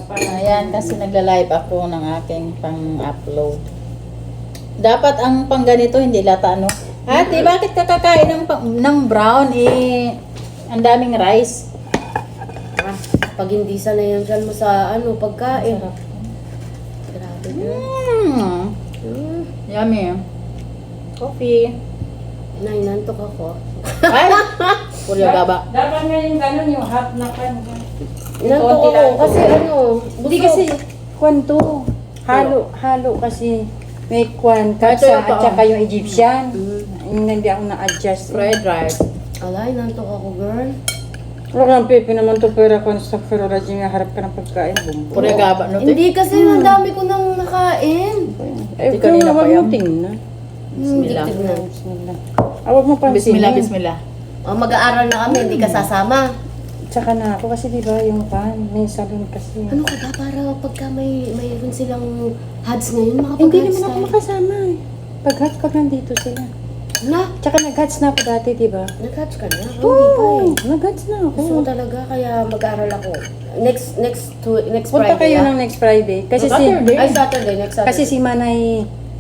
Ayan, kasi nagla-live ako ng aking pang-upload. Dapat ang pang ganito hindi lata, ano? Ate, bakit ka kakain ng brown? Ang daming rice. Pag hindi sanay yan siya mo sa pagkain. Sarap. Grabe na. Yummy. Coffee. Nantok ako. Ay! Purya baba. Dapat nga yung gano'n, yung hot na pan. Nantok Konti lang ako kasi Hindi kasi, kwan to. Halo kasi. May kwan, katsa, at saka yung Egyptian. Yung hindi ako na-adjust. Fried rice. Alay, nantok ako, girl. Wala kang pepe naman to, pero kung sa Ferrorajin nga harap ka ng pagkain, bumbo. Purya gaba, no? Hindi kasi ang dami ko nang nakain. Eh, Di kanina kung pa huwag yan. mo tingnan. Bismillah. Tignan. Bismillah. Huwag mo pansinin. Bismillah, bismillah. Mag-aaral na kami, hindi ka sasama. Tsaka na ako kasi di ba yung pan, may salon kasi. Ano ka ba, para pagka mayroon silang HADS ngayon, Hindi makapag-HADS naman ako tayo. makasama eh. Pag nandito sila. Na, Tsaka nag-hats na ako dati, di ba? nag-HADS ka na? Hindi pa eh. Nag-hats na ako. Gusto ko talaga, kaya mag-aaral ako. Next Punta Friday. kayo ng next Friday. Kasi Saturday. Ay, Saturday, next Saturday. kasi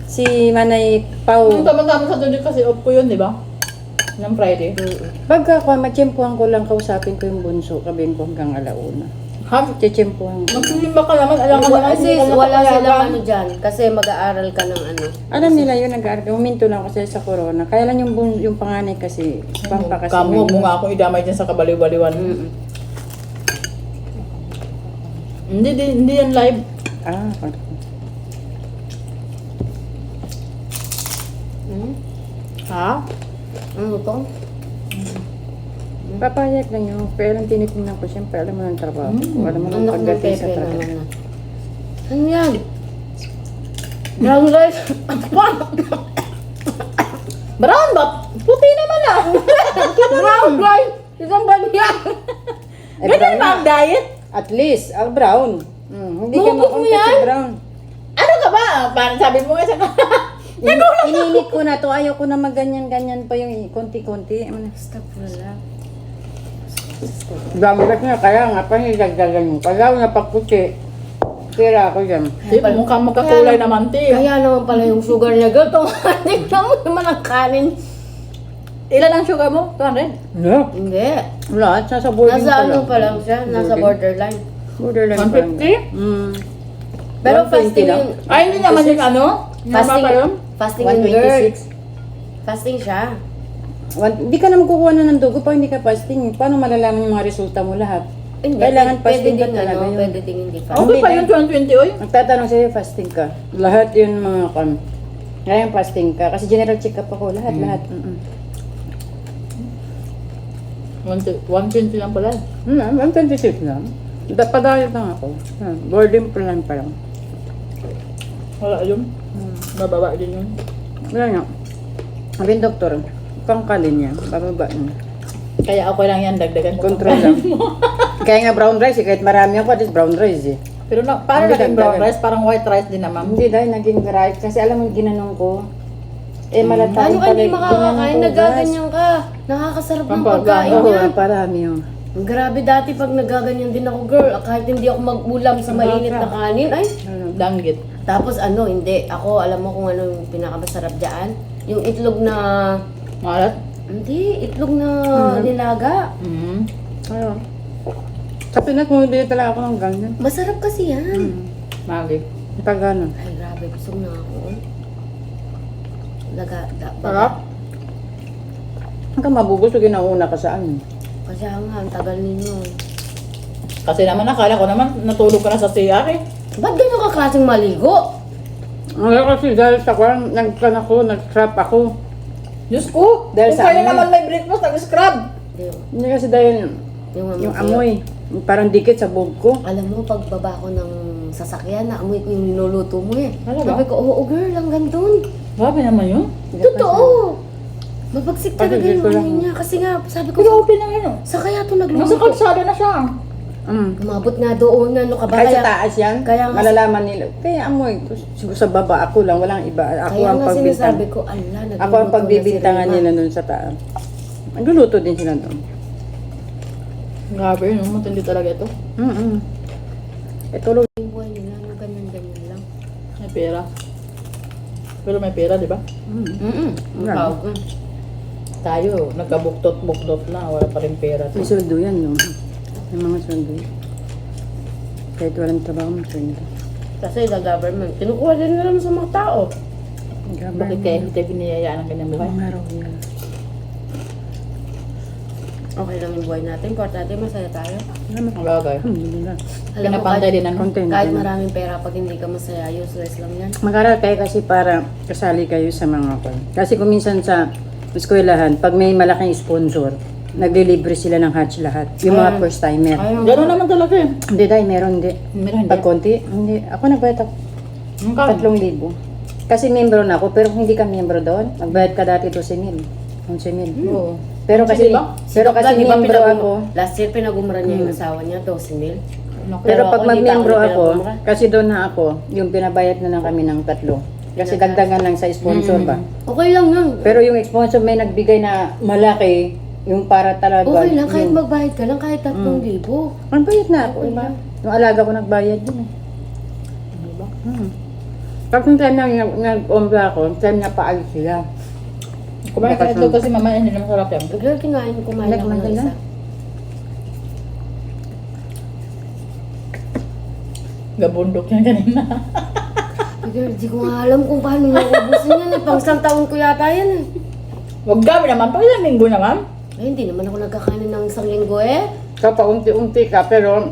si Manay Pau. Yung tama-tama sa tuloy kasi off ko yun, di ba? Ng Friday. Pagka ako, matsyempuhan ko lang, kausapin ko yung bunso, kabin ko hanggang alauna. Ha? Tsyempuhan ko. Magsisimba ka naman, alam ka naman. Kasi hindi ka wala nakakalaban. silang dyan. Kasi mag-aaral ka ng Alam nila yun, huminto lang ako sa corona. Kaya lang yung panganay kasi, pampa kasi. Kamu, huwag mo nga akong idamay dyan sa kabaliw-baliwan. Hindi yan live. Ah, Ha? Ano to? papayag lang yun. Pero lang tinitingnan ko, siyempre alam mo ng trabaho. Alam mo ng Anak ng pagdating sa Pepe trabaho. naman na. Ano yan? Brown rice? Brown ba? Puti naman ah. Brown rice? Isang ba niya? Ganyan ba ang diet? At least, brown. Hindi ka Mabuk mo makunta yan? si brown. Ano ka ba? Parang sabi mo nga sa Ininit ko na to. Ayaw ko na magganyan-ganyan pa yung konti-konti. Stop na lang. Brown rice nga, kaya nga pa nilagdagan mo. Kaya na pagputi. Tira ako dyan. Di, mukhang magkakulay naman, ti. Kaya naman pala yung sugar niya. Gato, tingnan mo naman ang kanin. Ilan ang sugar mo? 200? No. Hindi. Lahat, nasa boarding Nasa ano pa lang siya, nasa borderline. Borderline pa lang. 150? Pero 120 fasting lang. yun. Ay, hindi naman yung ano? Fasting, Pa yun? fasting yun, girl. 126. Fasting siya. Hindi ka na magkukuha na ng dugo pag hindi ka fasting. Paano malalaman yung mga resulta mo lahat? Hindi, Kailangan fasting pwede ka din, talaga yun. Pwede din hindi Okay fasting. pa yung 220, oy. Magtatanong sa'yo, fasting ka. Lahat yun mga kan. Ngayon fasting ka. Kasi general check-up ako. Lahat. 120 lang pala. 126 lang. Padayot lang ako. Boarding plan pa lang. Wala yun. Mababa din yun. Wala nga. Sabi ng doktor, pangkalin niya. Bababa niya. Kaya okay lang yan, dagdagan mo. Control lang. Kaya nga brown rice, kahit marami ako, at least brown rice eh. Pero parang Hindi naging brown dagdagan. rice, parang white rice din naman. Hindi dahil naging rice. Kasi alam mo, ginanong ko. Malatay Ano ka hindi makakakain? Nagaganyan ka. Nakakasarap ng Pampagano. pagkain Oo, niya. parami yun. Grabe dati pag nagaganyan din ako, girl. Kahit hindi ako mag-ulam sa mainit na kanin. Ay, Danggit. tapos hindi. Ako, alam mo kung ano yung pinakamasarap dyan? Yung itlog na... Malat? Hindi, itlog na nilaga. Ayun. Sa Pinas, bumibili talaga ako ng ganyan. Masarap kasi yan. Magi. Pag ano. Ay, grabe. Busog na ako. Sarap? Hanggang mabubusog, nauna ka saan. Kasi ang tagal ninyo. Kasi naman akala ko naman natulog ka na sa CR eh. Ba't ganyan ka klaseng maligo? Ngayon kasi dahil sa kwan, nag-trap ako. Diyos ko! Dahil Kung sa kayo amoy. naman may breakfast, nag-scrub! Hindi kasi dahil yung amoy, parang dikit sa buhok ko. Alam mo, pagbaba ko ng sasakyan, naamoy ko yung niluluto mo eh. Talaga? Sabi ko, oo girl, hanggang doon. Grabe naman yun. Totoo! Mabagsik talaga Pagigil yung ko ano lang. niya. Kasi nga, sabi ko, Pero open na yun. sa kaya ito Nasa nagluluto. kalsada na siya. Umabot nga doon, ano ka ba? Kahit sa taas yan, kaya nga- malalaman nila. Kaya amoy, siguro sa baba ako lang, walang iba. Ako Kaya ang nga sinasabi pagbintang. ko, ala, nagluluto Ako ang pagbibintangan na si nila Rema. doon sa taas. Nagluluto din sila doon. Grabe yun, matindi talaga ito. tulog. Yung buhay nila, ano, ganyan-ganyan lang. May pera. Pero may pera, di ba? Ang Wala. tawag ko. Tayo, nagkabuktot-buktot na, wala pa rin pera. May sweldo yan, no? May mga sweldo. Kahit walang trabaho, may sweldo. Kasi the government, kinukuha din nila sa mga tao. Bakit kaya hindi tayo biniyayaan ng kanyang buhay? Ang araw yan. Okay lang yung buhay natin. Importante, masaya tayo. Salamat. Ang bagay. Alhamdulillah. Alam mo, Pinapantay kahit, din ano? Content. kahit maraming pera, pag hindi ka masaya, useless lang yan. Mag-aral kayo kasi para kasali kayo sa mga kwan. Kasi kung minsan sa eskwelahan, pag may malaking sponsor, naglilibre sila ng hatch lahat. Yung mga first timer. Gano'n naman talaga eh. Hindi dahil meron hindi. Meron hindi. Pag konti, hindi. Ako nagbayad ako. Ang kami. 3,000. Kasi membro na ako, pero kung hindi ka membro doon, magbayad ka dati 12,000. 11,000. Oo. Pero kasi, Diba? pero kasi Di ba membro ako. Last year, pinagumura niya yung asawa niya, 12,000. Naku. Pero Pero pag ako, hindi mag-membro pa ako ako, pinapamura. kasi doon na ako, yung pinabayad na lang kami ng 3. Kasi dagdagan lang sa sponsor ba. Okay lang yun. Pero yung sponsor may nagbigay na malaki, yung para talaga. Okay lang, kahit yung- magbayad ka lang, kahit 3,000. Magbayad na ako, Okay diba? lang. Yung alaga ko nagbayad yun eh. Diba? Pag yung time na nag-umbra ako, time na paalis sila. Kumain ka ito kasi mama, hindi na masarap yan. Girl, kumain ako ng Nagmahal isa. na? Gabundok yan kanina. Girl, di ko nga alam kung paano niya ubusin yan eh. Pang isang taon ko yata yan eh. Huwag kami naman, pag ilang linggo naman. Ay, hindi naman ako nagkakanin ng isang linggo eh. So, paunti-unti ka, pero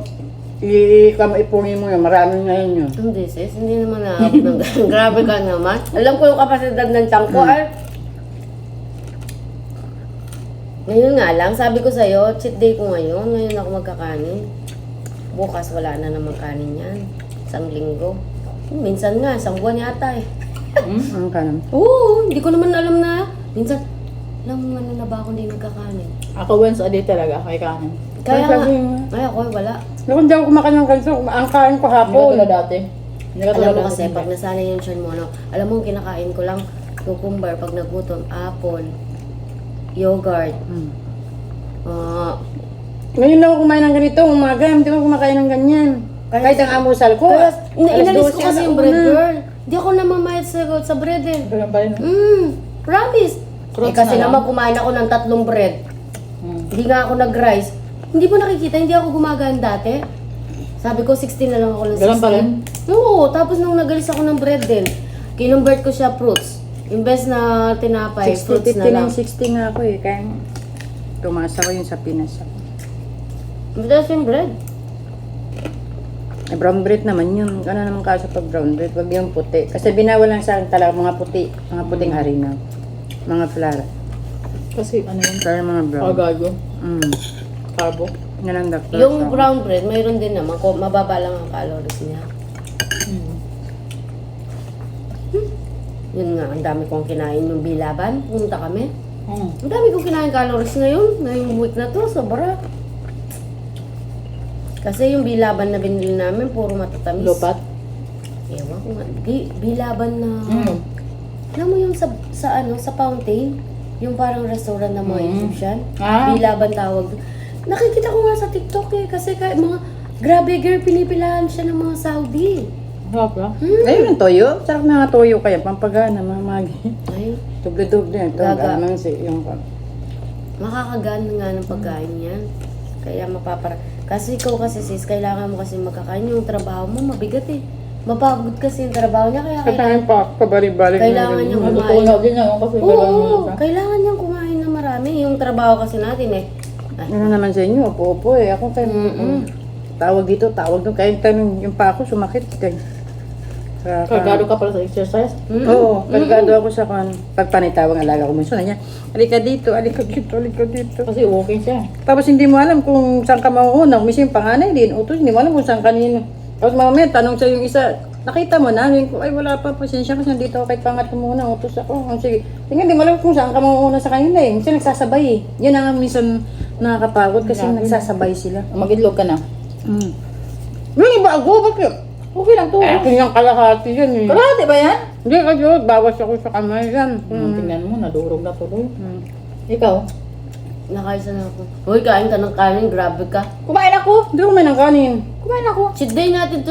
ipunin mo yun, marami na yun yun. Hindi sis, hindi naman na ako ng grabe ka naman. Alam ko yung kapasidad ng tiyan ko ay. Ngayon nga lang, sabi ko sa'yo, cheat day ko ngayon. Ngayon ako magkakanin. Bukas wala na naman kanin yan. Isang linggo. Minsan nga, isang buwan yata eh. Ang kanan. Oo, hindi ko naman alam na. Minsan, alam mo ano na ba ako hindi nagkakanin? Ako once a day talaga, kay kanin. Kaya nga, Sabi mo. ay ako wala. Kung hindi ako kumakain ng ganito, ang kain ko Hindi ka hapon. tulad dati. Hindi ka tulad Alam mo dati. kasi, pag nasanay yung tiyan mo, no, alam mo, kinakain ko lang cucumber pag nagutom, apple, yogurt, Hmm. Ngayon lang ako kumain ng ganito, umaga, hindi ko kumakain ng ganyan. Kahit ang amusal ko, kaya, alas inalis ko 12 kasi yung alauna. bread, girl. Hindi ako namamayad sa bread eh. Ganun pa rin. Promise. Fruits Eh kasi na lang. naman kumain ako ng 3 bread. Hindi nga ako nag-rice. Hindi mo nakikita, hindi ako gumagaan dati. Sabi ko, 16 na lang ako ng 16. Ganun pa rin? Oo, tapos nung nagalis ako ng bread din, kinumbert ko siya fruits. Imbes na tinapay, 60, fruits na lang. 59, 60 nga ako eh. Kaya tumaas ako yun sa Pinas ako. Mataas yung bread. Eh, brown bread naman yun. Ano naman kaso pag brown bread? Wag yung puti. Kasi binawal lang sa akin talaga mga puti. Mga puting harina. Mga flour. Kasi ano yun? Kaya mga brown. Pagago. Carbo. Yan ang doctor. Yung brown bread, mayroon din naman. Mababa lang ang calories niya. Yun nga, ang dami kong kinain yung bilaban. Punta kami. Ang dami kong kinain calories ngayon. Ngayong week na to, sobra. Kasi yung bilaban na binili namin, puro matatamis. Lopat. Ewan ko nga. Bilaban na... Alam mo yung sa fountain? Yung parang restaurant ng mga Egyptian? Ah. Bilaban tawag. Nakikita ko nga sa TikTok eh. Kasi kahit mga... Grabe girl, pinipilahan siya ng mga Saudi. Harap lang. Ayun ang toyo. Sarap na nga toyo kaya. Pampagana, mga magi. Ay, Doble-doble. Ito, Gaga. ano yung... makakagaan nga ng pagkain yan. Kaya kasi ikaw kasi sis, kailangan mo kasi magkakain. Yung trabaho mo, mabigat eh. Mapagod kasi yung trabaho niya. Kaya Katayin pa, pabalik-balik. Kailangan niya kumain. Matutunaw din yan kasi Oo, meron kailangan niyang kumain na marami. Yung trabaho kasi natin eh. Ay, Ano naman sa inyo? Opo-opo eh. Ako kayo. Tawag dito, tawag doon. Kaya tanong yung pa ako sumakit. Kaya. Kargado ka pala sa exercise. Oo, kargado ako sa kan. Pag panitawag alaga ko mo na niya. Alika dito, alika dito, alika dito. Kasi walking siya. Tapos hindi mo alam kung saan ka mauuna. Kung yung panganay din, utos, hindi mo alam kung saan kanino. Tapos mamaya, tanong sa yung isa, nakita mo na, ko, ay wala pa, pasensya kasi nandito ako kahit pangat ko muna, utos ako. Sige, tingnan, di mo alam kung saan ka mauuna sa kanila eh. Kasi nagsasabay eh. Yan ang minsan nakakapagod kasi nagsasabay sila. Mag-idlog ka na. Yung iba ako, bakit? Okay lang to. Akin yung kalahati yan eh. Kalahati ba yan? Hindi ka bawas ako sa kamay yan. Tingnan mo, nadurog na tuloy. Ikaw? nakaisa na ako. Uy, kain ka ng kanin, grabe ka. Kumain ako! Hindi ko may ng kanin. Kumain ako! Cheat day natin to